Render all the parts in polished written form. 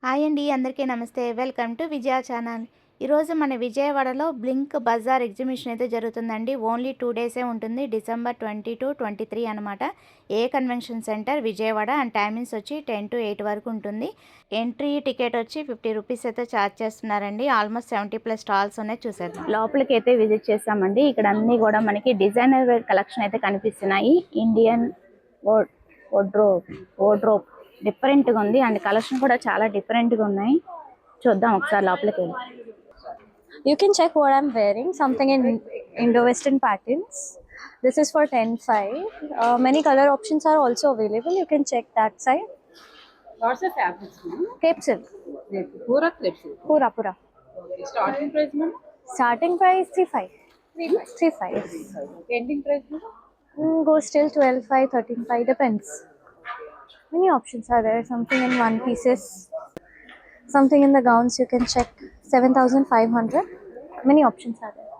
Hi అండి అందరికీ నమస్తే. Welcome to Vijaya channel. ఈరోజు మన విజయవాడలో బ్లింక్ బజార్ ఎగ్జిబిషన్ అయితే జరుగుతుందండి. ఓన్లీ 2 డేసే ఉంటుంది. డిసెంబర్ 22, 23 అనమాట. A convention centre Vijayawada and timings వచ్చి 10 to 8 వరకు ఉంటుంది. ఎంట్రీ టికెట్ వచ్చి 50 రూపీస్ అయితే ఛార్జ్ చేస్తున్నారండి. ఆల్మోస్ట్ 70+ స్టాల్స్ ఉన్నాయి, చూసేద్దాం. లోపలికి అయితే విజిట్ చేసామండి. ఇక్కడ అన్నీ కూడా మనకి డిజైనర్ వేర్ కలెక్షన్ అయితే కనిపిస్తున్నాయి. ఇండియన్ వార్డ్రోబ్ డిఫరెంట్గా ఉంది అండ్ కలెక్షన్ కూడా చాలా డిఫరెంట్గా ఉన్నాయి. చూద్దాం ఒకసారి లోపలికి వెళ్ళి. You can check what I'm wearing, something in Indo-Western patterns. This is for 10.5. Many color options are also available. You can check that side. What's the fabrics, ma'am? Crepe silk. Pura crepe silk. Pura. Okay. Starting price, ma'am? Starting price 3.5. 3.5. Ending price, ma'am? Goes till 12.5, 13.5, depends. Many options are there. Something in one pieces. Something in the gowns you can check. 7,500. Many options are there.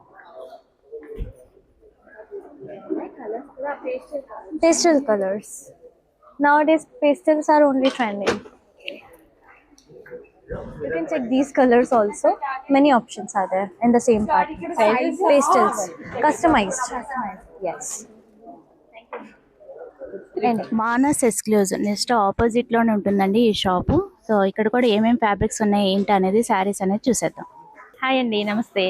Pastel colors. Nowadays pastels are only trending. You can check these colors also. Many options are there in the same pattern. Pastels. Customized. Yes. Manas exclusive next ఆపోజిట్లోనే ఉంటుందండి ఈ shop. So ఇక్కడ కూడా ఏమేమి fabrics ఉన్నాయి ఏంటి అనేది, శారీస్ అనేది చూసేద్దాం. హాయ్ అండి, నమస్తే.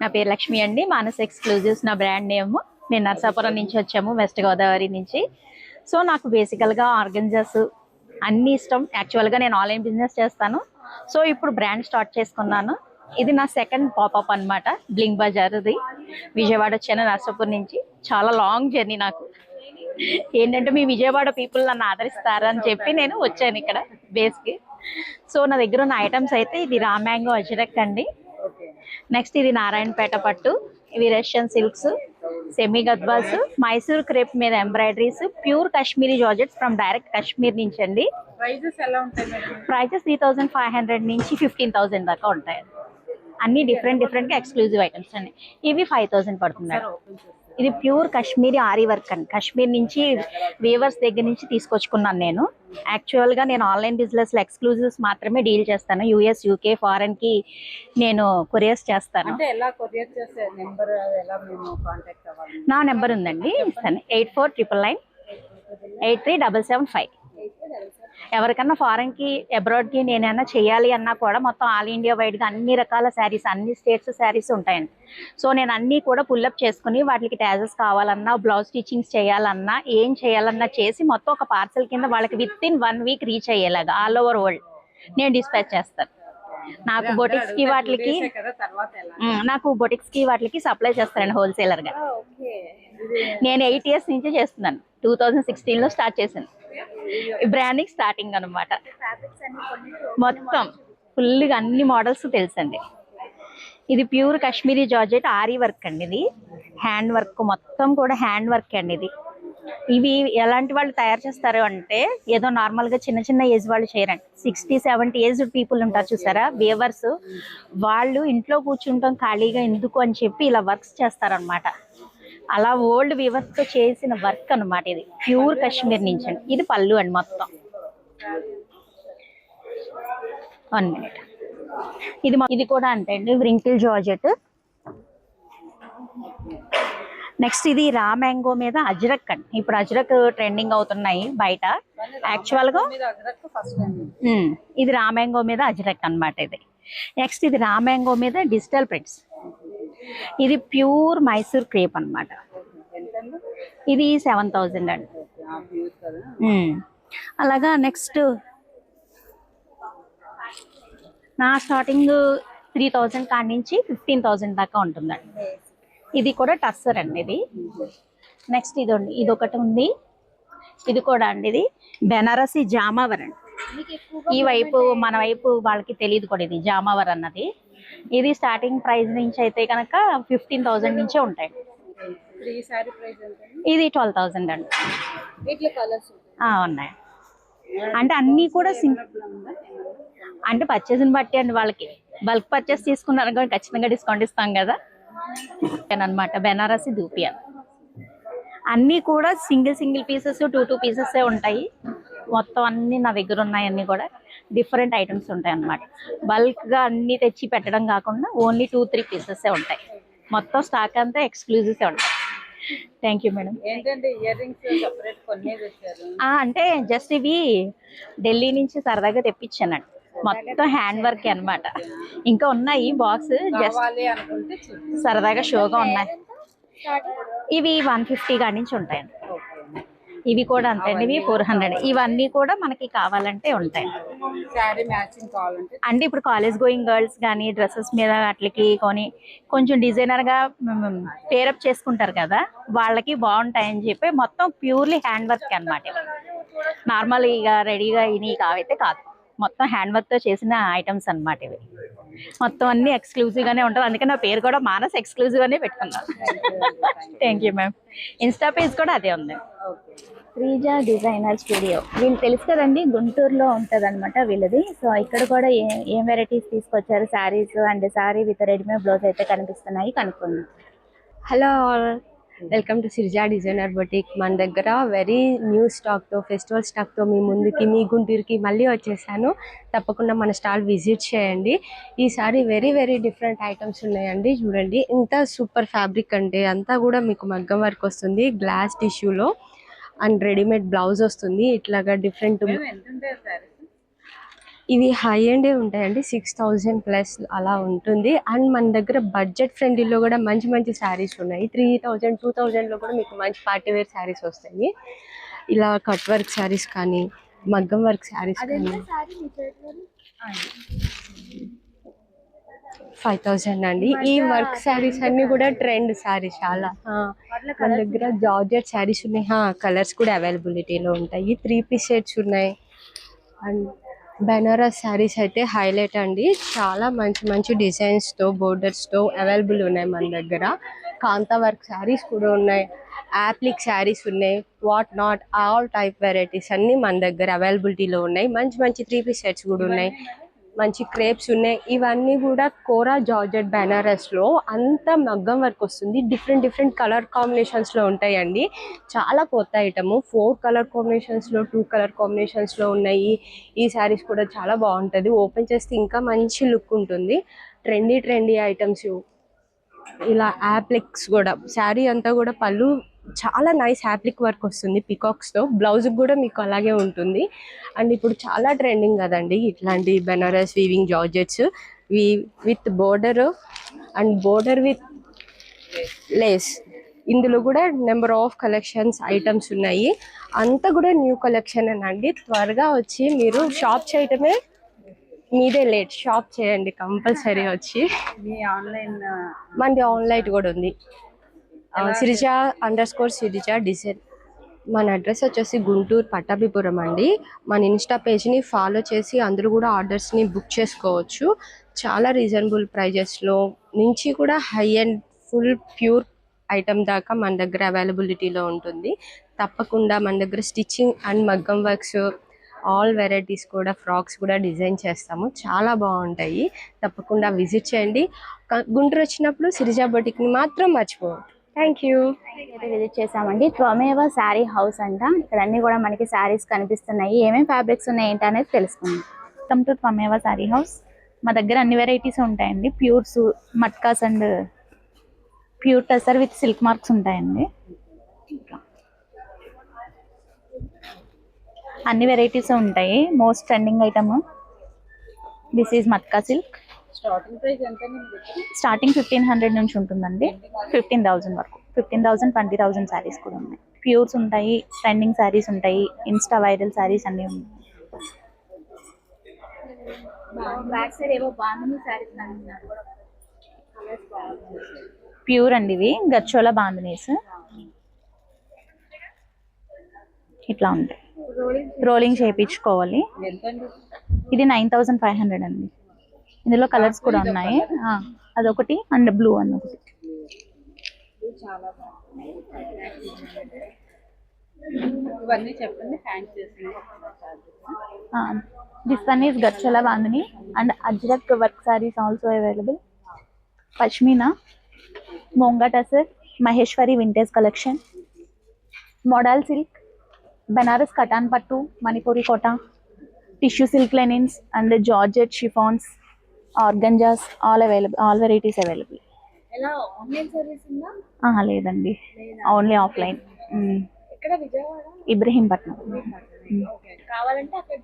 నా పేరు లక్ష్మి అండి. మానస్ ఎక్స్క్లూజివ్స్ నా బ్రాండ్ నేమ్. నేను నర్సాపురం నుంచి వచ్చాము, వెస్ట్ గోదావరి నుంచి. సో నాకు బేసికల్గా ఆర్గంజాస్ అన్నీ ఇష్టం. యాక్చువల్గా నేను ఆన్లైన్ బిజినెస్ చేస్తాను. సో ఇప్పుడు బ్రాండ్ స్టార్ట్ చేసుకున్నాను. ఇది నా సెకండ్ పాపప్ అనమాట. బ్లింక్ బజార్ది విజయవాడ వచ్చాను నర్సాపురం నుంచి. చాలా లాంగ్ జర్నీ నాకు. ఏంటంటే మీ విజయవాడ పీపుల్ నన్ను ఆదరిస్తారని చెప్పి నేను వచ్చాను ఇక్కడ బేస్కి. సో నా దగ్గర ఉన్న ఐటమ్స్ అయితే ఇది రా మ్యాంగో అజ్రక్ అండి. నెక్స్ట్ ఇది నారాయణపేట పట్టు, ఇవి Russian silks, semi Gadwals, Mysore crepe మీద embroideries, pure Kashmiri georgettes from direct Kashmir నుంచి అండి. ప్రైజెస్ 3,500 నుంచి 15,000 దాకా ఉంటాయి. అన్ని డిఫరెంట్గా ఎక్స్క్లూజివ్ ఐటమ్స్ అండి. ఇవి 5,000 పడుతున్నాయి. ఇది ప్యూర్ కాశ్మీరీ ఆరీ వర్క్ అండి. కాశ్మీర్ నుంచి వీవర్స్ దగ్గర నుంచి తీసుకొచ్చుకున్నాను నేను. యాక్చువల్గా నేను ఆన్లైన్ బిజినెస్లో ఎక్స్క్లూజివ్స్ మాత్రమే డీల్ చేస్తాను. యూఎస్, యూకే, ఫారెన్కి నేను కొరియర్స్ చేస్తాను. నా నెంబర్ ఉందండి, ఇస్తాను. 8499 837775. ఎవరికన్నా ఫారెన్కి, అబ్రాడ్కి నేనైనా చేయాలి అన్నా కూడా మొత్తం ఆల్ ఇండియా వైడ్గా అన్ని రకాల శారీస్, అన్ని స్టేట్స్ శారీస్ ఉంటాయండి. సో నేను అన్నీ కూడా పుల్అప్ చేసుకుని వాటికి ట్యాజెస్ కావాలన్నా, బ్లౌజ్ స్టిచ్చింగ్స్ చేయాలన్నా, ఏం చేయాలన్నా చేసి మొత్తం ఒక పార్సల్ కింద వాళ్ళకి విత్ ఇన్ 1 వీక్ రీచ్ అయ్యేలాగా ఆల్ ఓవర్ వరల్డ్ నేను డిస్పాచ్ చేస్తాను. నాకు బొటిక్స్కి వాటికి సప్లై చేస్తానండి హోల్సేలర్గా. నేను 8 years నుంచి చేస్తున్నాను. 2016లో స్టార్ట్ చేశాను బ్రాండింగ్ స్టార్టింగ్ అనమాట. మొత్తం ఫుల్గా అన్ని మోడల్స్ తెలుసండి. ఇది pure Kashmiri georgette ary work అండి. ఇది హ్యాండ్ వర్క్, మొత్తం కూడా హ్యాండ్ వర్క్ అండి. ఇవి ఎలాంటి వాళ్ళు తయారు చేస్తారు అంటే, ఏదో నార్మల్గా చిన్న ఏజ్ వాళ్ళు చేయరండి. 60-70 ఏజ్డ్ పీపుల్ ఉంటారు చూసారా, వీవర్స్. వాళ్ళు ఇంట్లో కూర్చుంటాం ఖాళీగా ఎందుకు అని చెప్పి ఇలా వర్క్స్ చేస్తారనమాట. అలా ఓల్డ్ వీవర్స్తో చేసిన వర్క్ అనమాట. ఇది ప్యూర్ కాశ్మీర్ నుంచి అండి. ఇది పళ్ళు అండి మొత్తం. 1 minute. ఇది కూడా అంటే అండి వ్రింకిల్ జార్జెట్. నెక్స్ట్ ఇది రా మ్యాంగో మీద అజ్రక్ అండి. ఇప్పుడు అజ్రక్ ట్రెండింగ్ అవుతున్నాయి బయట. యాక్చువల్గా ఇది రా మ్యాంగో మీద అజ్రక్ అనమాట. ఇది నెక్స్ట్ ఇది రా మ్యాంగో మీద డిజిటల్ ప్రింట్స్. ఇది ప్యూర్ మైసూర్ క్రేప్ అనమాట. ఇది 7,000 అండి. అలాగా నెక్స్ట్ నా స్టార్టింగ్ 3,000 కాడి నుంచి 15,000 దాకా ఉంటుందండి. ఇది కూడా టస్సర్ అండి. ఇది నెక్స్ట్ ఇది ఒకటి ఉంది. ఇది కూడా అండి, ఇది బెనారసి జామావర్ అండి. ఈ వైపు మన వైపు వాళ్ళకి తెలియదు కూడా ఇది జామావర్ అన్నది. ఇది స్టార్టింగ్ ప్రైస్ నుంచి అయితే కనుక 15,000 నుంచే ఉంటాయి. ఇది 12,000 అండి. ఉన్నాయి అంటే అన్నీ కూడా అంటే పర్చేస్ని బట్టి అండి. వాళ్ళకి బల్క్ పర్చేస్ తీసుకున్నారు కానీ ఖచ్చితంగా డిస్కౌంట్ ఇస్తాం కదా అనమాట. బెనారసి దూపియా అన్నీ కూడా సింగిల్ పీసెస్, 2 pieces ఉంటాయి. మొత్తం అన్నీ నా దగ్గర ఉన్నాయి. అన్నీ కూడా డిఫరెంట్ ఐటమ్స్ ఉంటాయి అన్నమాట. బల్క్గా అన్నీ తెచ్చి పెట్టడం కాకుండా ఓన్లీ 2-3 పీసెసే ఉంటాయి. మొత్తం స్టాక్ అంతా ఎక్స్క్లూజివ్సే ఉంటాయి. Thank you madam. ఏంటంటే ఇయర్ రింగ్స్ సెపరేట్ కొన్ని తెచ్చారు. అంటే జస్ట్ ఇవి ఢిల్లీ నుంచి సరదాగా తెప్పించానండి. మొత్తం హ్యాండ్ వర్క్ అన్నమాట. ఇంకా ఉన్నాయి బాక్స్, జస్ట్ కావాలి అనుకుంటే చూడండి. సరదాగా షోగా ఉన్నాయి. ఇవి 150 కాడి నుంచి ఉంటాయండి. ఇవి కూడా అంతే అండి, ఇవి 400. ఇవన్నీ కూడా మనకి కావాలంటే ఉంటాయి. శారీ మ్యాచింగ్ కావాలంటే అంటే ఇప్పుడు కాలేజ్ గోయింగ్ గర్ల్స్ కానీ డ్రెస్సెస్ మీద అట్లకి కొని కొంచెం డిజైనర్గా పేరప్ చేసుకుంటారు కదా, వాళ్ళకి బాగుంటాయని చెప్పి మొత్తం ప్యూర్లీ హ్యాండ్ వర్క్ అనమాట. నార్మల్ ఇక రెడీగా ఇవి కావైతే కాదు, మొత్తం హ్యాండ్ వర్క్తో చేసిన ఐటమ్స్ అనమాట ఇవి. మొత్తం అన్ని ఎక్స్క్లూజివ్గానే ఉంటుంది. అందుకే నా పేరు కూడా మానస్ ఎక్స్క్లూజివ్ అనే పెట్టుకున్నాను. Thank you ma'am. Insta page కూడా అదే ఉంది, శ్రీజ డిజైనర్ స్టూడియో. వీళ్ళు తెలుసు కదండి, గుంటూరులో ఉంటుంది అనమాట వీళ్ళది. సో ఇక్కడ కూడా ఏం వెరైటీస్ తీసుకొచ్చారు, saris and sari with readymade blouse అయితే కనిపిస్తున్నాయి, కనుక్కుందాం. Hello all, welcome to Sreeja designer boutique. మన దగ్గర వెరీ న్యూ స్టాక్తో, ఫెస్టివల్ స్టాక్తో మీ ముందుకి, మీ గుంటూరుకి మళ్ళీ వచ్చేసాను. తప్పకుండా మన స్టాల్ విజిట్ చేయండి. ఈసారి వెరీ వెరీ డిఫరెంట్ ఐటమ్స్ ఉన్నాయండి. చూడండి, ఇంత సూపర్ ఫ్యాబ్రిక్ అంటే అంతా కూడా మీకు మగ్గం వర్క్ వస్తుంది, గ్లాస్ టిష్యూలో అండ్ రెడీమేడ్ బ్లౌజ్ వస్తుంది. ఇట్లాగా డిఫరెంట్ ఎంత ఉంటాయి శారీస్? ఇవి హై ఎండే ఉంటాయండి, 6000+ అలా ఉంటుంది. అండ్ మన దగ్గర బడ్జెట్ ఫ్రెండ్లీలో కూడా మంచి మంచి శారీస్ ఉన్నాయి. 3000, 2000లో కూడా మీకు మంచి పార్టీ వేర్ శారీస్ వస్తాయి. ఇలా కట్ వర్క్ శారీస్ కానీ, మగ్గం వర్క్ శారీస్ కానీ 5000 అండి. ఈ వర్క్ శారీస్ అన్ని కూడా ట్రెండ్ శారీస్ చాలా. మన దగ్గర జార్జెట్ శారీస్ ఉన్నాయి, కలర్స్ కూడా అవైలబిలిటీలో ఉంటాయి. 3 పీస్ సెట్స్ ఉన్నాయి. అండ్ బెనారస్ శారీస్ అయితే హైలైట్ అండి, చాలా మంచి మంచి డిజైన్స్తో, బోర్డర్స్తో అవైలబుల్ ఉన్నాయి మన దగ్గర. కాంతా వర్క్ శారీస్ కూడా ఉన్నాయి, యాప్లిక్ శారీస్ ఉన్నాయి, what not all type varieties అన్నీ మన దగ్గర అవైలబిలిటీలో ఉన్నాయి. మంచి మంచి 3 పీస్ సెట్స్ కూడా ఉన్నాయి, మంచి క్రేప్స్ ఉన్నాయి. ఇవన్నీ కూడా కోరా జార్జెట్ బెనారస్లో అంతా మగ్గం వర్క్ వస్తుంది. డిఫరెంట్ డిఫరెంట్ కలర్ కాంబినేషన్స్లో ఉంటాయండి. చాలా కొత్త ఐటము, 4 కలర్ కాంబినేషన్స్లో, 2 కలర్ కాంబినేషన్స్లో ఉన్నాయి. ఈ శారీస్ కూడా చాలా బాగుంటుంది, ఓపెన్ చేస్తే ఇంకా మంచి లుక్ ఉంటుంది. Trendy items. ఇలా యాప్లిక్స్ కూడా, శారీ అంతా కూడా పళ్ళు చాలా నైస్ యాప్లిక్ వర్క్ వస్తుంది పికాక్స్తో. బ్లౌజ్ కూడా మీకు అలాగే ఉంటుంది. అండ్ ఇప్పుడు చాలా ట్రెండింగ్ కదండి ఇట్లాంటి Banaras weaving georgettes, with border and border with lace. ఇందులో కూడా నెంబర్ ఆఫ్ కలెక్షన్స్ ఐటమ్స్ ఉన్నాయి. అంతా కూడా న్యూ కలెక్షన్ అండి. త్వరగా వచ్చి మీరు షాప్ చేయటమే మీదే లేట్, షాప్ చేయండి కంపల్సరీ వచ్చి. మీ ఆన్లైన్ మనది ఆన్లైన్ కూడా ఉంది, సిరిజా_సిరిజా డిజైన్. మన అడ్రస్ వచ్చేసి గుంటూరు పట్టాభిపురం అండి. మన ఇన్స్టా పేజ్ని ఫాలో చేసి అందులో కూడా ఆర్డర్స్ని బుక్ చేసుకోవచ్చు. చాలా రీజనబుల్ ప్రైజెస్లో నుంచి కూడా high and full pure item దాకా మన దగ్గర అవైలబిలిటీలో ఉంటుంది. తప్పకుండా మన దగ్గర స్టిచ్చింగ్ అండ్ మగ్గం వర్క్స్, ఆల్ వెరైటీస్ కూడా, ఫ్రాక్స్ కూడా డిజైన్ చేస్తాము, చాలా బాగుంటాయి. తప్పకుండా విజిట్ చేయండి. గుంటూరు వచ్చినప్పుడు సిరిజా బొటిక్ని మాత్రం మర్చిపోవద్దు. Thank you. అయితే విజిట్ చేసామండి. త్వమేవ శారీ హౌస్ అంట. ఇక్కడ అన్ని కూడా మనకి శారీస్ కనిపిస్తున్నాయి. ఏమేమి ఫ్యాబ్రిక్స్ ఉన్నాయి ఏంటి అనేది తెలుసుకుందాం. వెల్కమ్ టు త్వమేవ శారీ హౌస్. మా దగ్గర అన్ని వెరైటీస్ ఉంటాయండి. Pures, matkas and pure tussar with silk marks ఉంటాయండి. అన్ని వెరైటీస్ ఉంటాయి. Most trending item this is matka silk. Starting price ఎంత? స్టార్టింగ్ 1500 నుంచి ఉంటుందండి, 15000 వరకు. 15000, 20000 శారీస్ కూడా ఉన్నాయి. ప్యూర్స్ ఉంటాయి, ట్రెండింగ్ శారీస్ ఉంటాయి, ఇన్స్టా వైరల్ శారీస్ అన్నీ ఉన్నాయి. ప్యూర్ అండి ఇవి, గచ్చోలా బాంధనీస్ ఇట్లా ఉంటాయి. రోలింగ్ చేయించుకోవాలి. ఇది 9500 అండి. ఇందులో కలర్స్ కూడా ఉన్నాయి, అదొకటి అండ్ బ్లూ అని ఒకటి. ఇవన్నీ చెప్పండి, హ్యాండ్ చేసిన. This one is gharchola bandhani and ajrak work saris also available. Pashmina, moonga tussar, Maheshwari vintage collection, model silk, Banaras katan పట్టు, Manipuri kota, tissue silk linens and georgette chiffons, organzas, all varieties available. ఎలా ఆన్లైన్ సర్వీస్ ఉందా? లేదండి, ఓన్లీ ఆఫ్లైన్. ఇక్కడ విజయవాడ ఇబ్రహీంపట్నం. కావాలంటే అక్కడ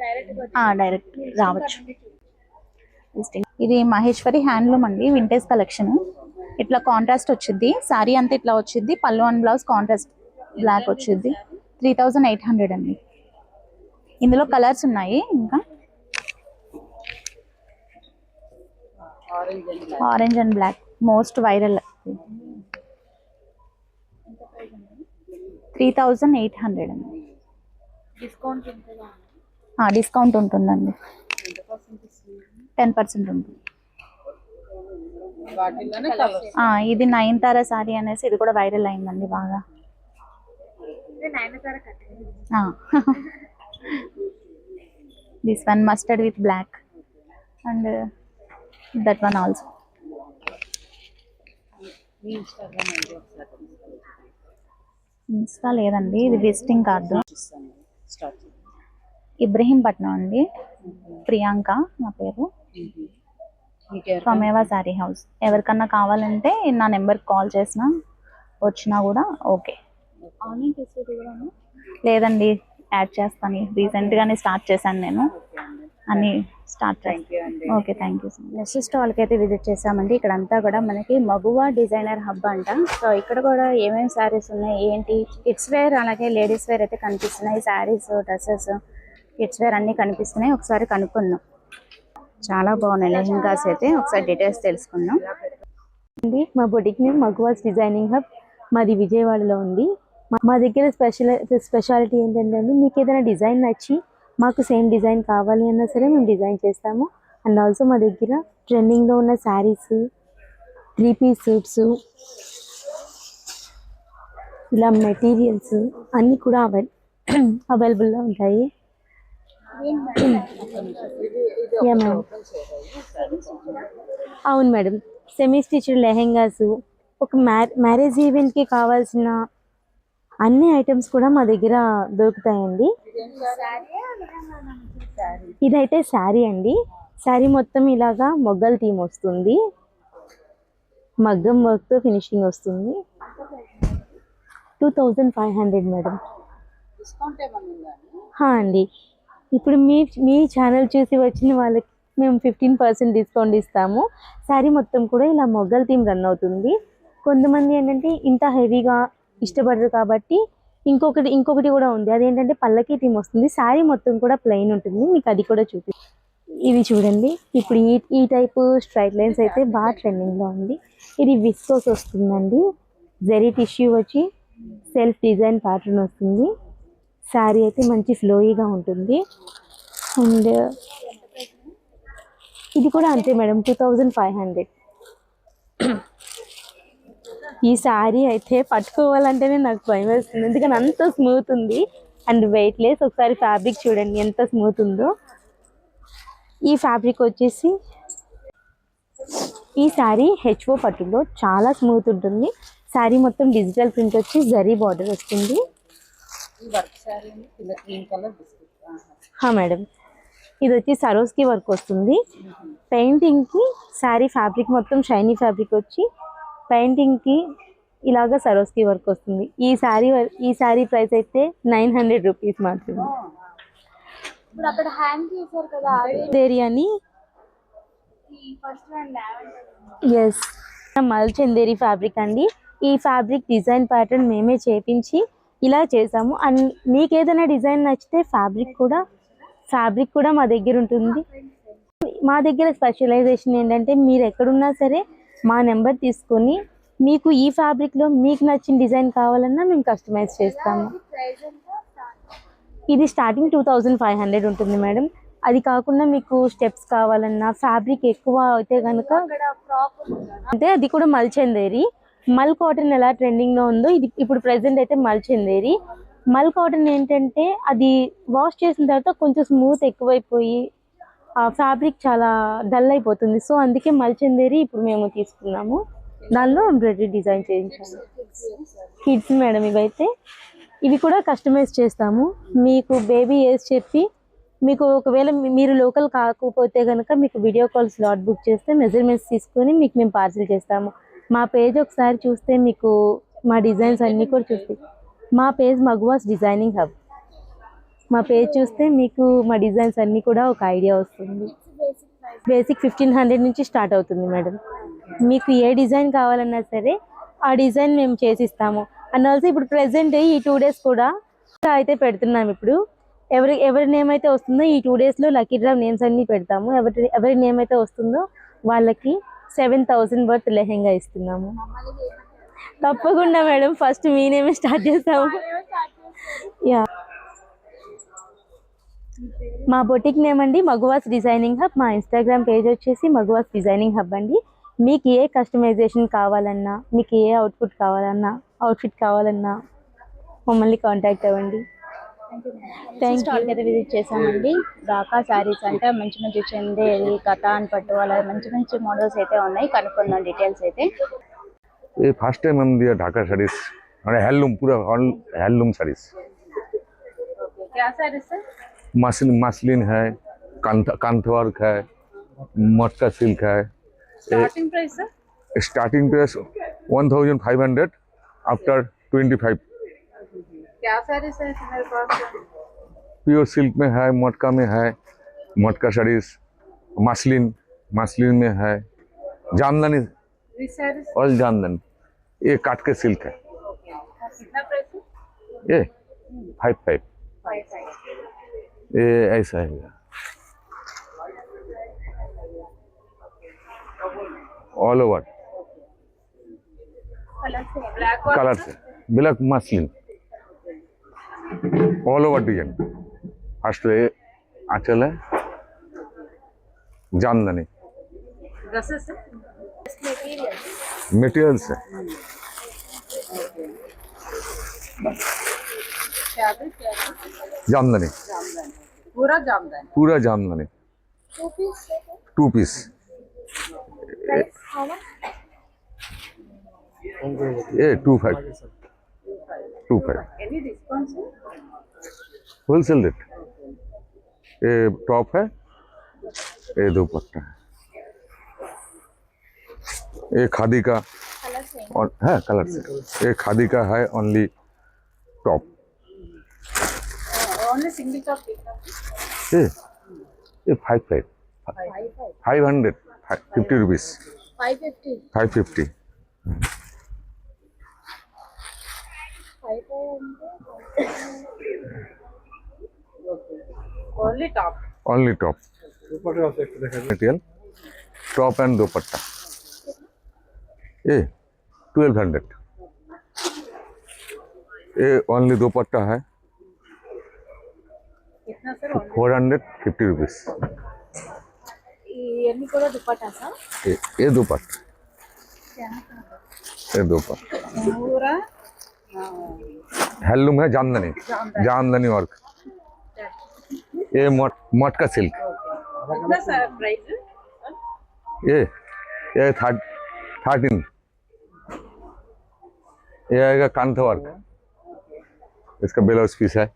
డైరెక్ట్ రావచ్చు. ఇది మహేశ్వరి హ్యాండ్లూమ్ అండి, వింటేజ్ కలెక్షన్. ఇట్లా కాంట్రాస్ట్ వచ్చింది, సారీ అంతా ఇట్లా వచ్చింది. పళ్ళు అండ్ బ్లౌజ్ కాంట్రాస్ట్ బ్లాక్ వచ్చింది. 3800 అండి. ఇందులో కలర్స్ ఉన్నాయి. ఇంకా orange and black most viral. 3800 అండి. డిస్కౌంట్ ఉంటుందండి, 10% ఉంటుంది. ఇది నయనతార సారీ అనేసి ఇది కూడా వైరల్ అయిందండి బాగా. This one mustard with black and that one also. Insta లేదండి, ఇది విజిటింగ్ కార్డు. ఇబ్రహీంపట్నం అండి, ప్రియాంక నా పేరు, ఫ్రమ్ ఏవా శారీ హౌస్. ఎవరికన్నా కావాలంటే నా నెంబర్కి కాల్ చేసినా వచ్చినా కూడా ఓకే. ఆన్లైన్ ఫెసిలిటీ కూడా ఉందా? లేదండి, యాడ్ చేస్తాను. రీసెంట్గానే స్టార్ట్ చేశాను నేను అని స్టార్ట్ చేస్తాను. Okay, thank you. నెక్స్ట్ స్టాల్కి అయితే విజిట్ చేసామండి. ఇక్కడ అంతా కూడా మనకి మగువా డిజైనర్ హబ్ అంట. సో ఇక్కడ కూడా ఏమేమి శారీస్ ఉన్నాయి ఏంటి, కిడ్స్ వేర్ అలాగే లేడీస్ వేర్ అయితే కనిపిస్తున్నాయి. శారీస్, డ్రెస్సెస్, కిడ్స్ వేర్ అన్నీ కనిపిస్తున్నాయి. ఒకసారి కనుక్కుందాం. చాలా బాగున్నాయి లెహెంగాస్ అయితే. ఒకసారి డీటెయిల్స్ తెలుసుకుందాం. మా boutique name Maguvas designing hub. మాది విజయవాడలో ఉంది. మా దగ్గర స్పెషాలిటీ ఏంటంటే అండి, మీకు ఏదైనా డిజైన్ నచ్చి మాకు సేమ్ డిజైన్ కావాలి అన్నా సరే మేము డిజైన్ చేస్తాము. అండ్ ఆల్సో మా దగ్గర ట్రెండింగ్లో ఉన్న శారీస్, 3-piece సూట్స్, ఇలా మెటీరియల్స్ అన్నీ కూడా అవైలబుల్లో ఉంటాయి. మేడం, అవును మేడం, సెమీ స్టిచ్డ్ లెహెంగాస్, ఒక మ్యారేజ్ ఈవెంట్కి కావాల్సిన అన్ని ఐటమ్స్ కూడా మా దగ్గర దొరుకుతాయండి. ఇదైతే శారీ అండి. శారీ మొత్తం ఇలాగా మొగ్గల థీమ్ వస్తుంది, మగ్గం వర్క్తో ఫినిషింగ్ వస్తుంది. 2500 మేడం. అండి, ఇప్పుడు మీ ఛానల్ చూసి వచ్చిన వాళ్ళకి మేము 15% డిస్కౌంట్ ఇస్తాము. శారీ మొత్తం కూడా ఇలా మొగ్గల థీమ్ రన్ అవుతుంది. కొంతమంది ఏంటంటే ఇంత హెవీగా ఇష్టపడరు కాబట్టి ఇంకొకటి కూడా ఉంది. అదేంటంటే పల్లకి థీమ్ వస్తుంది. శారీ మొత్తం కూడా ప్లెయిన్ ఉంటుంది. మీకు అది కూడా ఇవి చూడండి. ఇప్పుడు ఈ టైపు స్ట్రైట్ లైన్స్ అయితే బాగా ట్రెండింగ్లో ఉంది. ఇది విస్కోస్ వస్తుందండి. జరీ టిష్యూ వచ్చి సెల్ఫ్ డిజైన్ ప్యాటర్న్ వస్తుంది. శారీ అయితే మంచి ఫ్లోయీగా ఉంటుంది. అండ్ ఇది కూడా అంతే మేడం, 2500. ఈ శారీ అయితే పట్టుకోవాలంటేనే నాకు భయం వేస్తుంది, ఎందుకంటే అంత స్మూత్ ఉంది అండ్ వెయిట్ లెస్. ఒకసారి ఫ్యాబ్రిక్ చూడండి ఎంత స్మూత్ ఉందో. ఈ ఫ్యాబ్రిక్ వచ్చేసి ఈ శారీ హెచ్ఓ పట్టులో చాలా స్మూత్ ఉంటుంది. శారీ మొత్తం డిజిటల్ ప్రింట్ వచ్చి జరీ బార్డర్ వస్తుంది. మేడం, ఇది వచ్చి సరోస్కి వర్క్ వస్తుంది. పెయింటింగ్కి శారీ ఫ్యాబ్రిక్ మొత్తం షైనీ ఫ్యాబ్రిక్ వచ్చి పెయింటింగ్కి ఇలాగా సరోస్కి వర్క్ వస్తుంది. ఈ శారీ ప్రైస్ అయితే 900 రూపీస్ మాత్రమే. ఇప్పుడు అక్కడ హ్యాంగ్ చేశారు కదా అని ఎస్, మల్చందేరి ఫ్యాబ్రిక్ అండి. ఈ ఫ్యాబ్రిక్ డిజైన్ ప్యాటర్న్ మేమే చేపించి ఇలా చేసాము. అండ్ మీకు ఏదైనా డిజైన్ నచ్చితే ఫ్యాబ్రిక్ కూడా మా దగ్గర ఉంటుంది. మా దగ్గర స్పెషలైజేషన్ ఏంటంటే మీరు ఎక్కడున్నా సరే మా నెంబర్ తీసుకొని మీకు ఈ ఫ్యాబ్రిక్లో మీకు నచ్చిన డిజైన్ కావాలన్నా మేము కస్టమైజ్ చేస్తాము. ఇది స్టార్టింగ్ 2500 ఉంటుంది మేడం. అది కాకుండా మీకు స్టెప్స్ కావాలన్నా ఫ్యాబ్రిక్ ఎక్కువ అయితే కనుక అంటే అది కూడా మల్చందేరి. మల్ కాటన్ ఎలా ట్రెండింగ్లో ఉందో ఇది ఇప్పుడు ప్రెసెంట్ అయితే మల్చందేరి. మల్ కాటన్ ఏంటంటే అది వాష్ చేసిన తర్వాత కొంచెం స్మూత్ ఎక్కువైపోయి ఆ ఫ్యాబ్రిక్ చాలా డల్ అయిపోతుంది. సో అందుకే మల్చందేరి ఇప్పుడు మేము తీసుకున్నాము. దానిలో ఎంబ్రాయిడరీ డిజైన్ చేయించాము. కిడ్స్ మేడం, ఇవి కూడా కస్టమైజ్ చేస్తాము. మీకు బేబీ ఏజ్ చెప్పి మీకు ఒకవేళ మీరు లోకల్ కాకపోతే కనుక మీకు వీడియో కాల్ స్లాట్ బుక్ చేస్తే మెజర్మెంట్స్ తీసుకొని మీకు మేము పార్సిల్ చేస్తాము. మా పేజ్ ఒకసారి చూస్తే మీకు మా డిజైన్స్ అన్నీ కూడా చూస్తాయి. మా పేజ్ మగువాస్ డిజైనింగ్ హబ్. మా పేజ్ చూస్తే మీకు మా డిజైన్స్ అన్నీ కూడా ఒక ఐడియా వస్తుంది. బేసిక్ 1500 నుంచి స్టార్ట్ అవుతుంది మేడం. మీకు ఏ డిజైన్ కావాలన్నా సరే ఆ డిజైన్ మేము చేసిస్తాము. అండ్ ఆల్సో ఇప్పుడు ప్రెసెంట్ ఈ 2 days కూడా అయితే పెడుతున్నాం. ఇప్పుడు ఎవరి నేమ్ అయితే వస్తుందో ఈ 2 daysలో లక్కీ డ్రా నేమ్స్ అన్నీ పెడతాము. ఎవరి నేమ్ అయితే వస్తుందో వాళ్ళకి 7000 వర్త్ లెహెంగా ఇస్తున్నాము. తప్పకుండా మేడం, ఫస్ట్ మీ నేమే స్టార్ట్ చేస్తాము. యా, మా బొటిక్ నేమ్ అండి మగువాస్ డిజైనింగ్ హబ్. మా ఇన్స్టాగ్రామ్ పేజ్ వచ్చేసి మగువాస్ డిజైనింగ్ హబ్ అండి. మీకు ఏ కస్టమైజేషన్ కావాలన్నా, మీకు ఏ అవుట్ఫిట్ కావాలన్నా మమ్మల్ని కాంటాక్ట్ అవ్వండి. స్టాల్కి అయితే విజిట్ చేసామండి. ఢాకా శారీస్ అంటే మంచి మంచి చందేరి, కథాన్ పట్టు అలా మంచి మంచి మోడల్స్ అయితే ఉన్నాయి. కనుక్కుందాం డీటెయిల్స్ అయితే. ये फर्स्ट टाइम हम दिया ढाका साड़ीज, हैंडलूम, पूरा हैंडलूम साड़ीज। क्या साड़ीज है? मसलिन है, कांथवर्क है, मटका सिल्क है। स्टार्टिंग प्राइस है? Starting price 1500 after 25। क्या साड़ीज है मेरे पास? प्योर सिल्क में है, मटका में है, मटका साड़ीज, मसलिन में है, जामदानी और जामदानी। ये काट के सिल्क है। कितना प्राइस है? ये 5 ये ऐसा है, ऑल ओवर कलर से, black muslin, all over design. First आंचल है, जामदानी, ड्रेसेस है? मटेरियल्स है, जामदानी, पूरा जामदानी। पूरा जामदानी। 2 पीस। ये 25। एनी डिस्काउंट है? Wholesale rate. ये टॉप है, ये दुपट्टा है, ये खादी का और है कलर से। ये खादी का है only top. Only single top कितना? ये 500 50 rupees. 550। Only top. Only top material, top and दुपट्टा। ये 1200। ये ओनली दुपट्टा है, कितना सर? 450 रुपीस। इवన్నీ కూడా दुपट्टा सर? ये दुपट्टा, ये दुपट्टा पूरा हैंडलूम है, जामदानी वर्क। ये मटका सिल्क। कितना सर प्राइस? ये 13। ये आएगा कांथा वर्क। इसका ब्लाउज पीस है,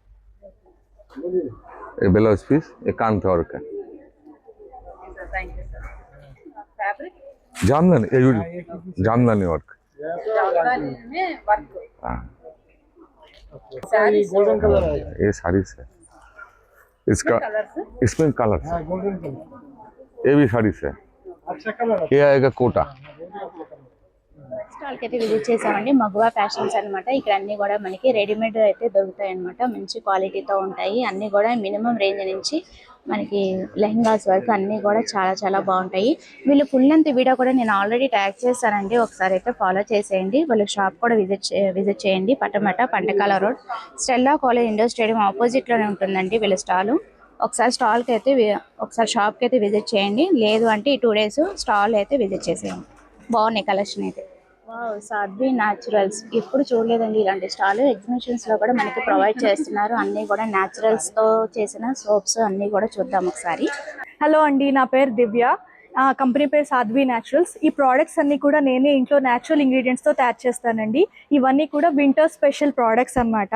ये ब्लाउज पीस, ये कांथा वर्क है। Thank you sir. Fabric? Jamdani, ये जामदानी वर्क। जामदानी में वर्क। हाँ, साड़ी गोल्डन कलर है। ये साड़ी से इसका कलर से? इसमें कलर है, ये भी साड़ी से। अच्छा कलर। ये आएगा कोटा। స్టాల్కి అయితే విజిట్ చేసామండి. మగువా ఫ్యాషన్స్ అనమాట. ఇక్కడ అన్నీ కూడా మనకి రెడీమేడ్ అయితే దొరుకుతాయి అనమాట. మంచి క్వాలిటీతో ఉంటాయి. అన్నీ కూడా మినిమం రేంజ్ నుంచి మనకి లెహంగాస్ వరకు అన్నీ కూడా చాలా చాలా బాగుంటాయి. వీళ్ళు ఫుల్ లెంత్ వీడియో కూడా నేను ఆల్రెడీ ట్యాగ్ చేశానండి. ఒకసారి అయితే ఫాలో చేసేయండి. వాళ్ళ షాప్ కూడా విజిట్ చేయండి. Patamata Pantakala road, Stella college indoor stadium ఆపోజిట్లోనే ఉంటుందండి వీళ్ళ స్టాలు. ఒకసారి స్టాల్కి అయితే ఒకసారి షాప్కి అయితే విజిట్ చేయండి. లేదు అంటే ఈ 2 days స్టాల్ అయితే విజిట్ చేసేయండి. బాగున్నాయి కలెక్షన్ అయితే. వావ్, సాధ్వి న్యాచురల్స్ ఎప్పుడు చూడలేదండి ఇలాంటి స్టాల్. ఎగ్జిబిషన్స్లో కూడా మనకి ప్రొవైడ్ చేస్తున్నారు. అన్నీ కూడా న్యాచురల్స్తో చేసిన సోప్స్ అన్నీ కూడా చూద్దాం ఒకసారి. హలో అండి, నా పేరు దివ్య. కంపెనీ పేరు సాధ్వి న్యాచురల్స్. ఈ ప్రోడక్ట్స్ అన్నీ కూడా నేనే ఇంట్లో న్యాచురల్ ఇంగ్రీడియంట్స్తో తయారు చేస్తానండి. ఇవన్నీ కూడా వింటర్ స్పెషల్ ప్రోడక్ట్స్ అన్నమాట.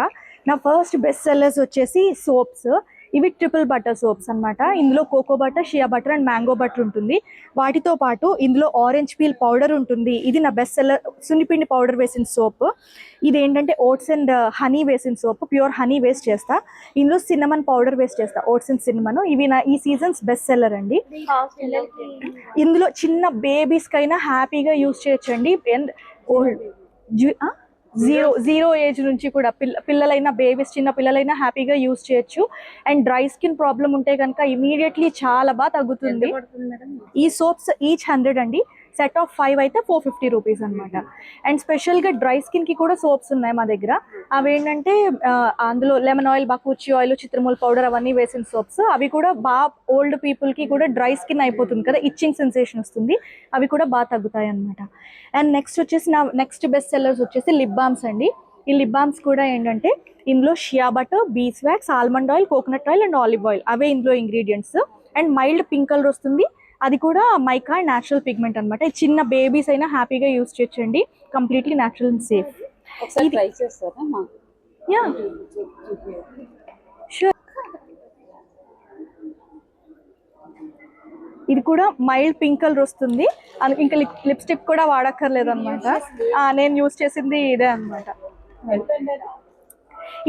నా ఫస్ట్ బెస్ట్ సెల్లర్స్ వచ్చేసి సోప్స్. ఇవి ట్రిపుల్ బటర్ సోప్స్ అన్నమాట. ఇందులో cocoa butter, shea butter and mango butter ఉంటుంది. వాటితో పాటు ఇందులో ఆరెంజ్ పీల్ పౌడర్ ఉంటుంది. ఇది నా బెస్ట్ సెల్లర్ సున్నిపిండి పౌడర్ వేసిన సోప్. ఇది ఏంటంటే ఓట్స్ అండ్ హనీ వేసిన సోప్, ప్యూర్ హనీ వేస్ట్ చేస్తా. ఇందులో సిన్నమన్ పౌడర్ వేస్ట్ చేస్తా, ఓట్స్ అండ్ సిన్నమన్. ఇవి నా ఈ సీజన్స్ బెస్ట్ సెల్లర్ అండి. ఇందులో చిన్న బేబీస్ కైనా హ్యాపీగా యూజ్ చేయొచ్చండి. జీరో ఏజ్ నుంచి కూడా పిల్లలైనా బేబీస్, చిన్న పిల్లలైనా హ్యాపీగా యూజ్ చేయొచ్చు. అండ్ డ్రై స్కిన్ ప్రాబ్లం ఉంటే కనుక ఇమీడియట్లీ చాలా బాగా తగ్గుతుంది. ఈ సోప్స్ ఈచ్ 100 అండి. సెట్ ఆఫ్ 5 అయితే 450 రూపీస్ అనమాట. అండ్ స్పెషల్గా డ్రై స్కిన్కి కూడా సోప్స్ ఉన్నాయి మా దగ్గర. అవి ఏంటంటే అందులో లెమన్ ఆయిల్, బకుచి ఆయిల్, చిత్రమూల పౌడర్ అవన్నీ వేసిన సోప్స్. అవి కూడా బాగా ఓల్డ్ పీపుల్కి కూడా డ్రై స్కిన్ అయిపోతుంది కదా, ఇచ్చింగ్ సెన్సేషన్ వస్తుంది, అవి కూడా బాగా తగ్గుతాయి అనమాట. అండ్ నెక్స్ట్ వచ్చేసి నా నెక్స్ట్ బెస్ట్ సెల్లర్స్ వచ్చేసి లిప్ బామ్స్ అండి. ఈ లిప్ బామ్స్ కూడా ఏంటంటే ఇందులో shea butter, beeswax, almond oil, coconut oil and olive oil అవే ఇందులో ingredients. And mild pink colour వస్తుంది. అది కూడా మైకా న్యాచురల్ పిగ్మెంట్ అనమాట. చిన్న బేబీస్ అయినా హ్యాపీగా యూజ్ చేయొచ్చండి. Completely natural and safe. Try చేస్తారా మాకు? Yeah sure. ఇది కూడా మైల్డ్ పింక్ కలర్ వస్తుంది. ఇంకా లిప్స్టిక్ కూడా వాడక్కర్లేదు అనమాట. నేను యూజ్ చేసింది ఇదే అనమాట.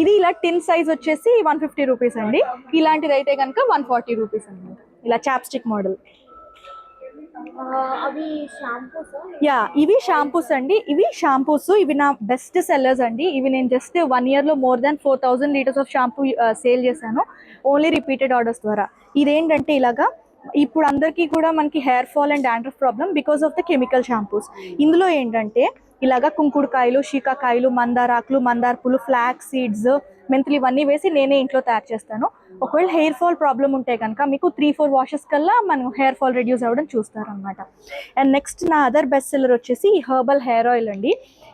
ఇది ఇలా టిన్ సైజ్ వచ్చేసి 150 రూపీస్ అండి. ఇలాంటిది అయితే కనుక 140 రూపీస్ అనమాట. ఇలా చాప్స్టిక్ మోడల్. యా ఇవి షాంపూస్ అండి. ఇవి షాంపూస్, ఇవి నా బెస్ట్ సెల్లర్స్ అండి. ఇవి నేను జస్ట్ 1 year లో more than 4000 liters of shampoo sale చేశాను, ఓన్లీ రిపీటెడ్ ఆర్డర్స్ ద్వారా. ఇదేంటంటే ఇలాగా ఇప్పుడు అందరికీ కూడా మనకి hair fall and dandruff problem because of the chemical shampoos. ఇందులో ఏంటంటే ఇలాగా కుంకుడుకాయలు, శీకాకాయలు, మందారాకులు, మందార పూలు, ఫ్లాక్స్ సీడ్స్, మెంతులు ఇవన్నీ వేసి నేనే ఇంట్లో తయారు చేస్తాను. ఒకవేళ హెయిర్ ఫాల్ ప్రాబ్లం ఉంటే కనుక మీకు 3-4 వాషెస్ కల్లా మనం హెయిర్ ఫాల్ రెడ్యూస్ అవ్వడం చూస్తారనమాట. అండ్ నెక్స్ట్ నా అదర్ బెస్ట్ సెల్లర్ వచ్చేసి హెర్బల్ హెయిర్ ఆయిల్ అండి.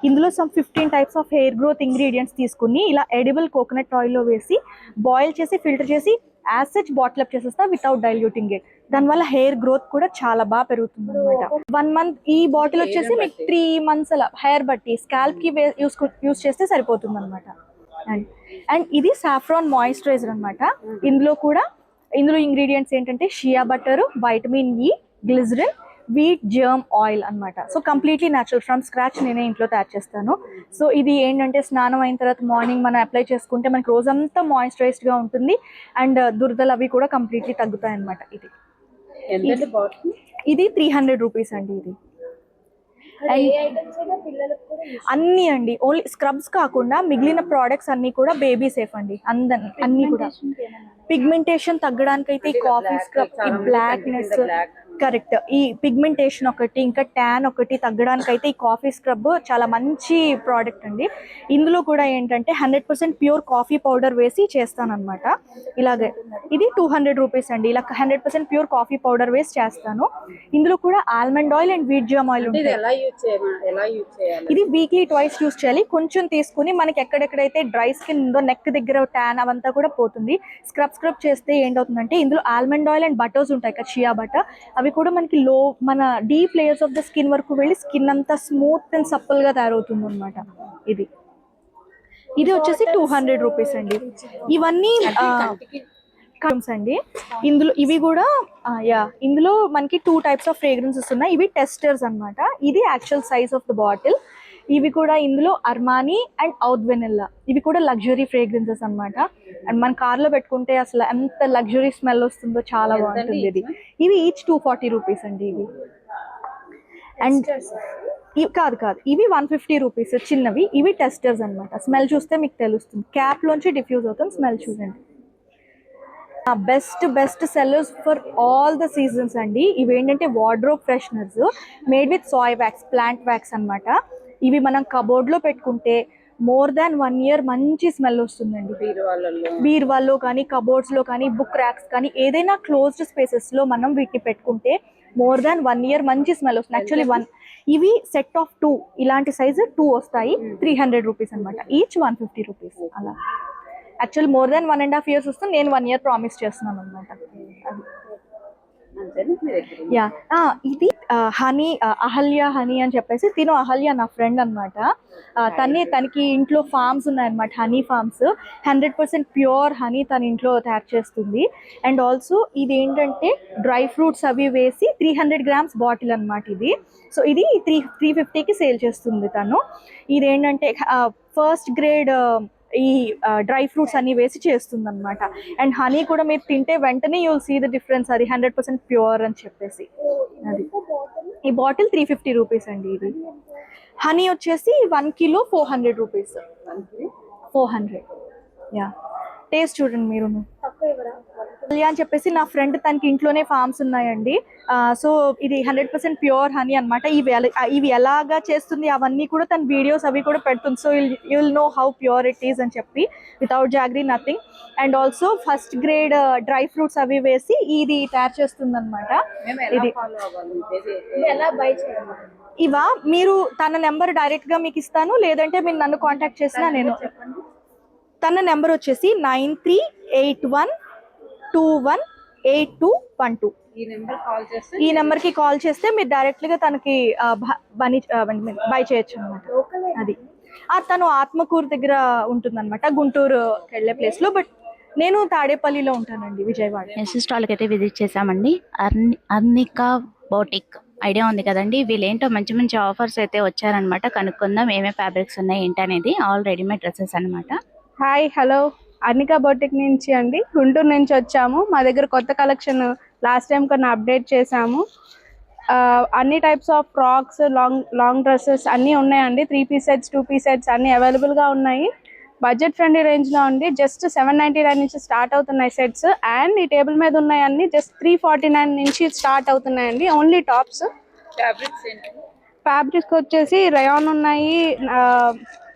ఇందులో some 15 types of hair growth ingredients తీసుకుని ఇలా ఎడిబుల్ కోకోనట్ ఆయిల్లో వేసి బాయిల్ చేసి ఫిల్టర్ చేసి యాజ్ సచ్ బాటిల్ అప్ చేసేస్తా వితౌట్ డైల్యూటింగ్ ఇట్. దానివల్ల హెయిర్ గ్రోత్ కూడా చాలా బాగా పెరుగుతుంది అనమాట. 1 month ఈ బాటిల్ వచ్చేసి మీకు 3 months అలా హెయిర్ బట్టి స్కాల్ప్ కి యూస్ చేస్తే సరిపోతుంది అనమాట. అండ్ ఇది సాఫ్రాన్ మాయిశ్చరైజర్ అనమాట. ఇందులో ఇంగ్రీడియంట్స్ ఏంటంటే shea butter, vitamin E, glycerin, wheat germ oil అనమాట. So completely natural, from scratch నేనే ఇంట్లో తయారు చేస్తాను. సో ఇది ఏంటంటే స్నానం అయిన తర్వాత మార్నింగ్ మనం అప్లై చేసుకుంటే మనకి రోజంతా మాయిశ్చరైజ్డ్గా ఉంటుంది. అండ్ దురదలు అవి కూడా కంప్లీట్లీ తగ్గుతాయి అనమాట. ఇది 300 రూపీస్ అండి. ఇది అన్నీ అండి, ఓన్లీ స్క్రబ్స్ కాకుండా మిగిలిన ప్రోడక్ట్స్ అన్ని కూడా బేబీ సేఫ్ అండి. అన్ని కూడా పిగ్మెంటేషన్ తగ్గడానికి అయితే ఈ కాఫీ స్క్రబ్, ఈ బ్లాక్నెస్, కరెక్ట్, ఈ పిగ్మెంటేషన్ ఒకటి, ఇంకా ట్యాన్ ఒకటి తగ్గడానికి అయితే ఈ కాఫీ స్క్రబ్ చాలా మంచి ప్రోడక్ట్ అండి. ఇందులో కూడా ఏంటంటే 100% ప్యూర్ కాఫీ పౌడర్ వేసి చేస్తానన్నమాట. ఇలాగే ఇది 200 రూపీస్ అండి. ఇలా 100% ప్యూర్ కాఫీ పౌడర్ వేసి చేస్తాను. ఇందులో కూడా almond oil and wheat germ oil ఉంటుంది. ఇది వీక్లీ ట్వైస్ యూస్ చేయాలి. కొంచెం తీసుకుని మనకి ఎక్కడెక్కడైతే డ్రై స్కిన్ ఉందో నెక్ దగ్గర ట్యాన్ అవంతా కూడా పోతుంది. స్క్రబ్ చేస్తే ఏంటవుతుందంటే ఇందులో ఆల్మండ్ ఆయిల్ అండ్ బటర్స్ ఉంటాయి కదా, షియా బటర్, అవి కూడా మనకి మన deep layers of the skin వరకు వెళ్ళి స్కిన్ అంతా స్మూత్ అండ్ సప్పల్ గా తయారవుతుంది అనమాట. ఇది వచ్చేసి 200 రూపీస్ అండి. ఇవన్నీ అండి. ఇందులో ఇవి కూడా ఇందులో మనకి 2 types ఆఫ్ ఫ్రేగ్రెన్సెస్ ఉన్నాయి. ఇవి టెస్టర్స్ అన్నమాట. ఇది actual size of the bottle. ఇవి కూడా ఇందులో అర్మానీ అండ్ ఔత్ వెనిల్లా, ఇవి కూడా లగ్జరీ ఫ్రేగ్రెన్సెస్ అన్నమాట. అండ్ మన కార్లో పెట్టుకుంటే అసలు ఎంత లగ్జరీ స్మెల్ వస్తుందో, చాలా బాగుంటుంది ఇది. ఇవి ఈచ్ 240 రూపీస్ అండి. ఇవి అండ్ కాదు ఇవి 150 రూపీస్ చిన్నవి. ఇవి టెస్టర్స్ అన్నమాట. స్మెల్ చూస్తే మీకు తెలుస్తుంది, క్యాప్ లోంచి డిఫ్యూజ్ అవుతుంది, స్మెల్ చూడండి. Best sellers for all the seasons అండి. ఇవి ఏంటంటే wardrobe fresheners made with Sai wax, plant wax అన్నమాట. ఇవి మనం కబోర్డ్ లో పెట్టుకుంటే more than 1 year మంచి స్మెల్ వస్తుందండి. బీరువాల్లో కానీ, కబోర్డ్స్ లో కానీ, బుక్ ర్యాక్స్ కానీ, ఏదైనా క్లోజ్డ్ స్పేసెస్ లో మనం వీటిని పెట్టుకుంటే more than 1 year మంచి స్మెల్ వస్తుంది. యాక్చువల్లీ ఇవి సెట్ ఆఫ్ 2, ఇలాంటి సైజు 2 వస్తాయి. 300 రూపీస్ అనమాట. ఈచ్ 150 రూపీస్ అలా. యాక్చువల్ more than 1.5 years వస్తుంది. నేను 1 year ప్రామిస్ చేస్తున్నాను అనమాట. ఇది హనీ, అహల్య హనీ అని చెప్పేసి, తిను అహల్య నా ఫ్రెండ్ అనమాట. తనకి ఇంట్లో ఫార్మ్స్ ఉన్నాయన్నమాట, హనీ ఫార్మ్స్. 100% ప్యూర్ హనీ తన ఇంట్లో తయారు చేస్తుంది. అండ్ ఆల్సో ఇది ఏంటంటే డ్రై ఫ్రూట్స్ అవి వేసి 300 grams బాటిల్ అనమాట ఇది. సో ఇది 350కి సేల్ చేస్తుంది తను. ఇదేంటంటే ఫస్ట్ గ్రేడ్ ఈ డ్రై ఫ్రూట్స్ అన్ని వేసి చేస్తుంది అనమాట. అండ్ హనీ కూడా మీరు తింటే వెంటనే you will see the difference, అది 100% ప్యూర్ అని చెప్పేసి. అది ఈ బాటిల్ 350 రూపీస్ అండి. ఇది హనీ వచ్చేసి 1 kilo 400 రూపీస్. 400. యా, టేస్ట్ చూడండి మీరు. అని చెప్పేసి నా ఫ్రెండ్, తనకి ఇంట్లోనే ఫార్మ్స్ ఉన్నాయండి. సో ఇది 100% ప్యూర్ హనీ అనమాట. ఇవి ఎలాగా చేస్తుంది అవన్నీ కూడా తన వీడియోస్ అవి కూడా పెడుతుంది. So you will know how pure it is అని చెప్పి, without jaggery nothing. And also first grade dry fruits అవి వేసి ఇది తయారు చేస్తుంది అనమాట. ఇది ఇవా మీరు తన నెంబర్ డైరెక్ట్ గా మీకు ఇస్తాను, లేదంటే మీరు నన్ను కాంటాక్ట్ చేసినా నేను. తన నెంబర్ వచ్చేసి 9381218212. ఈ నెంబర్ కి కాల్ చేస్తే మీరు డైరెక్ట్ గా తనకి బై చేయొచ్చు అనమాట. అది తను ఆత్మకూరు దగ్గర ఉంటుందన్నమాట, గుంటూరు వెళ్ళే ప్లేస్ లో. బట్ నేను తాడేపల్లిలో ఉంటానండి, విజయవాడ. నెక్స్ట్ స్టాల్కి అయితే విజిట్ చేసామండి. అర్నికా బోటిక్ ఐడియా ఉంది కదండి. వీళ్ళేంటో మంచి మంచి ఆఫర్స్ అయితే వచ్చారనమాట. కనుక్కుందాం ఏమేమి ఫ్యాబ్రిక్స్ ఉన్నాయి ఏంటనేది. ఆల్ రెడీమేడ్ డ్రెస్సెస్ అనమాట. హాయ్, హలో, అర్నికా బొటిక్ నుంచి అండి, గుంటూరు నుంచి వచ్చాము. మా దగ్గర కొత్త కలెక్షన్ లాస్ట్ టైం కొన్ని అప్డేట్ చేసాము. అన్ని types of frocks, long dresses అన్నీ ఉన్నాయండి. 3 piece sets, 2 piece sets అన్నీ అవైలబుల్గా ఉన్నాయి. బడ్జెట్ ఫ్రెండ్లీ రేంజ్లో ఉంది. జస్ట్ 799 నుంచి స్టార్ట్ అవుతున్నాయి సెట్స్. అండ్ ఈ టేబుల్ మీద ఉన్నాయన్నీ జస్ట్ 349 నుంచి స్టార్ట్ అవుతున్నాయండి. Only tops. ఫ్యాబ్రిక్స్ వచ్చేసి రయాన్ ఉన్నాయి,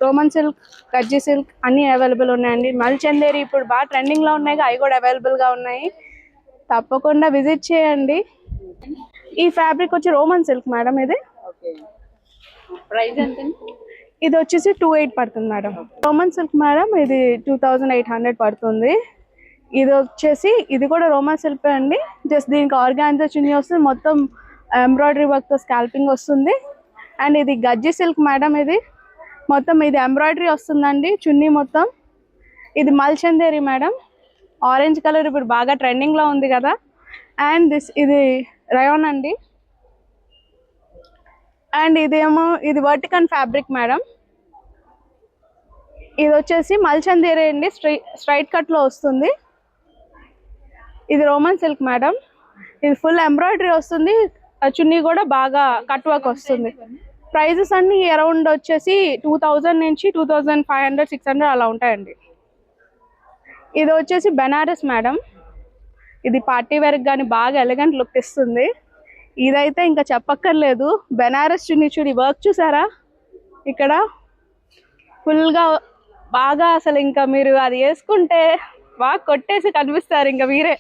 రోమన్ సిల్క్, గజ్జి సిల్క్ అన్నీ అవైలబుల్ ఉన్నాయండి. మల్చందేరి ఇప్పుడు బాగా ట్రెండింగ్లో ఉన్నాయి, అవి కూడా అవైలబుల్గా ఉన్నాయి. తప్పకుండా విజిట్ చేయండి. ఈ ఫ్యాబ్రిక్ వచ్చి రోమన్ సిల్క్ మేడం. ఇది ప్రైస్ ఎంత? ఇది వచ్చేసి 28 పడుతుంది మేడం. రోమన్ సిల్క్ మేడం, ఇది 2800 పడుతుంది. ఇది వచ్చేసి ఇది కూడా రోమన్ సిల్క్ అండి. జస్ట్ దీనికి ఆర్గాన్జా చున్నీ వస్తుంది, మొత్తం ఎంబ్రాయిడరీ వర్క్తో స్కాల్పింగ్ వస్తుంది. అండ్ ఇది గజ్జి సిల్క్ మేడం. ఇది మొత్తం ఇది ఎంబ్రాయిడరీ వస్తుందండి చున్నీ మొత్తం. ఇది మల్చందేరి మేడం, ఆరెంజ్ కలర్ ఇప్పుడు బాగా ట్రెండింగ్లో ఉంది కదా. అండ్ ఇది రయాన్ అండి. అండ్ ఇదేమో ఇది వర్టికన్ ఫ్యాబ్రిక్ మేడం. ఇది వచ్చేసి మల్చందేరి అండి, స్ట్రైట్ కట్లో వస్తుంది. ఇది రోమన్ సిల్క్ మేడం. ఇది ఫుల్ ఎంబ్రాయిడరీ వస్తుంది, చున్నీ కూడా బాగా కట్ వర్క్ వస్తుంది. ప్రైజెస్ అన్ని అరౌండ్ వచ్చేసి 2000 నుంచి 2500, 600 అలా ఉంటాయండి. ఇది వచ్చేసి బెనారస్ మేడం. ఇది పార్టీ వేర్కి కానీ బాగా ఎలిగెంట్ లుక్ ఇస్తుంది. ఇదైతే ఇంకా చెప్పక్కర్లేదు. బెనారస్ చున్నీ చూడి వర్క్ చూసారా ఇక్కడ ఫుల్గా బాగా, అసలు ఇంకా మీరు అది వేసుకుంటే బాగా కొట్టేసి కనిపిస్తారు ఇంకా మీరే.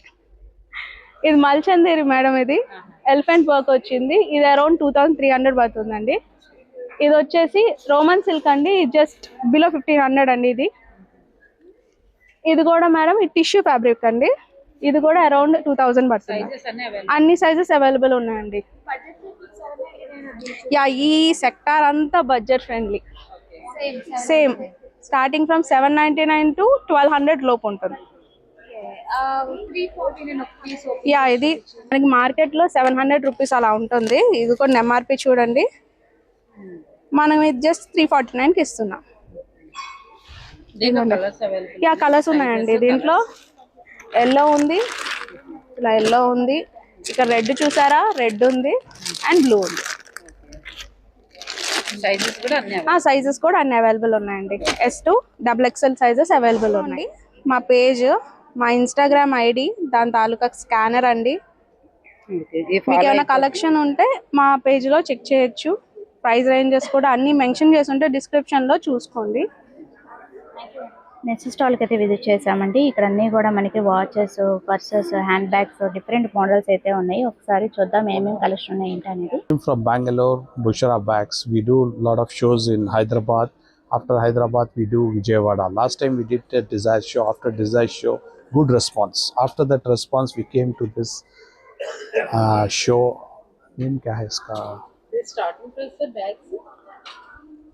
ఇది మల్చందేరి మేడం. ఇది ఎలిఫెంట్ వర్క్ వచ్చింది. ఇది అరౌండ్ 2300 పడుతుందండి. ఇది వచ్చేసి రోమన్ సిల్క్ అండి, జస్ట్ బిలో 1500 అండి. ఇది కూడా మేడం ఈ టిష్యూ ఫ్యాబ్రిక్ అండి. ఇది కూడా అరౌండ్ 2000 పడుతుంది. అన్ని సైజెస్ అవైలబుల్ ఉన్నాయండి. యా, ఈ సెక్టార్ అంతా budget friendly. Same starting from 799 to 1200 లోపు ఉంటుంది. యా, ఇది మనకి మార్కెట్లో 700 రూపీస్ అలా ఉంటుంది. ఇది కూడా ఎంఆర్పి చూడండి. మనం ఇది జస్ట్ 349కి ఇస్తున్నాం. యా, కలర్స్ ఉన్నాయండి దీంట్లో. ఎల్లో ఉంది, ఇలా ఎల్లో ఉంది, ఇక్కడ రెడ్ చూసారా, రెడ్ ఉంది, అండ్ బ్లూ ఉంది. సైజెస్ కూడా అన్ని అవైలబుల్ ఉన్నాయండి. S to XXL sizes available ఉన్నాయి. మా పేజ్, మా ఇన్స్టాగ్రామ్ ఐడి, దాని తాలూకా స్కానర్ అండి. మీకు ఏమైనా కలెక్షన్ ఉంటే మా పేజ్లో చెక్ చేయొచ్చు. ప్రైస్ రేంజెస్ కూడా అన్ని మెన్షన్ చేసి ఉంటే డిస్క్రిప్షన్లో చూసుకోండి. నెక్స్ట్ స్టాల్కి అయితే విజిట్ చేసామండి. ఇక్కడ అన్నీ కూడా మనకి watches, purses, hand bags, different models అయితే ఉన్నాయి. ఒకసారి చూద్దాం ఏమేమి కలెక్షన్ ఉన్నాయి ఏంటనేది. From Bangalore, Bushra Bags. We do a lot of shows in Hyderabad. After Hyderabad, we do Vijayawada. Last time we did a Desire show. After Desire show, good response. After that response, we came to this show. Name क्या है इसका? Starting price sir bags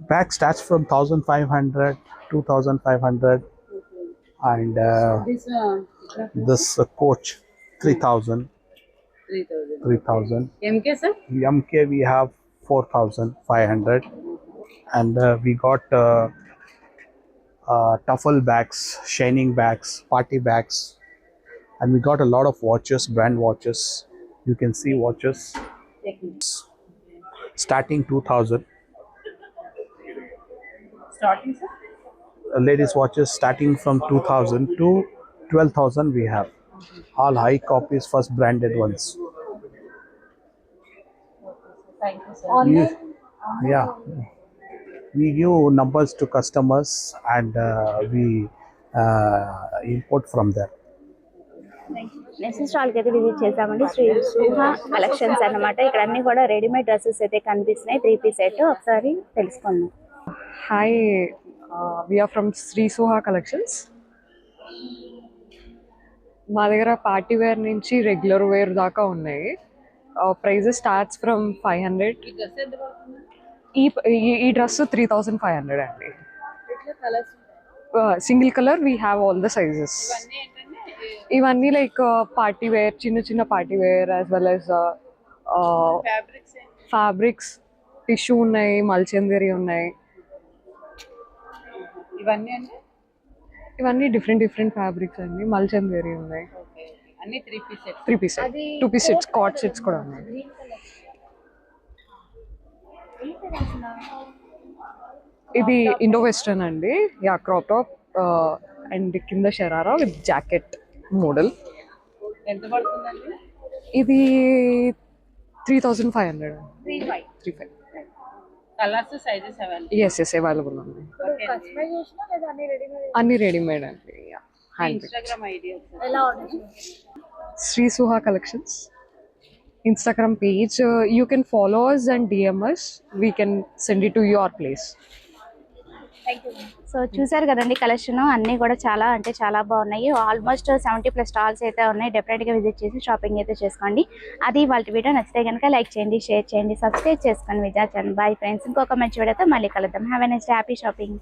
Bag starts from 1,500, 2,500, and this coach 3,000, 3,000. MK sir MK we have 4,500, and we got tuffle bags, shining bags, party bags, and we got a lot of watches, brand watches. You can see watches starting 2,000. starting sir Ladies watches starting from 2,000 to 12,000 we have. All high copies, first branded ones. thank you sir Yeah, we give numbers to customers and we import from there. Next స్టాల్కి అయితే visit చేసామండి. Shri సుహ collections అన్నమాట. ఇక్కడ అన్ని కూడా readymade dresses అయితే కనిపిస్తున్నాయి. 3-piece set ఒకసారి తెలుసుకుందాం. Hi, we are from Sri Suha Collections. మా దగ్గర పార్టీ వేర్ నుంచి రెగ్యులర్ వేర్ దాకా ఉన్నాయి. Prices starts from 500. ఈ డ్రెస్ 3,500 అండి. Single colour we have all the sizes. ఇవన్నీ లైక్ పార్టీ వేర్, చిన్న చిన్న party wear as well as fabrics, tissue ఉన్నాయి, మల్చందేరి ఉన్నాయి. ఇవన్నీ డిఫరెంట్ ఫ్యాబ్రిక్స్ అండి. మల్చందేరి ఉన్నాయి, అన్ని 3-piece set 3-piece set, 2-piece sets, కాట్ సెట్స్ కూడా ఉన్నాయి. ఇది ఇండో వెస్టర్న్ అండి. యా, క్రాప్ టాప్ అండ్ కింద షరారా విత్ జాకెట్ మోడల్. ఎంత పడుతుందండి? ఇది 3,500. 3,500. Colours sizes available yes available ఉంది. అన్ని రెడీమేడ్ అండి. Instagram ID Sri Suha Collections Instagram page. You can follow us and DM us. We can send it to your place. So చూసారు కదండి, collection అన్నీ కూడా చాలా అంటే చాలా బాగున్నాయి. ఆల్మోస్ట్ 70+ స్టాల్స్ అయితే ఉన్నాయి. డెఫినెట్గా విజిట్ చేసి షాపింగ్ అయితే చేసుకోండి. అది వాళ్ళ వీడియో నచ్చితే కనుక లైక్ చేయండి, షేర్ చేయండి, సబ్స్క్రైబ్ చేసుకోండి విజయ ఛానల్. బాయ్ ఫ్రెండ్స్, ఇంకొక మంచి వీడియోతో మళ్ళీ కలుద్దాం. Have a nice day, happy shopping.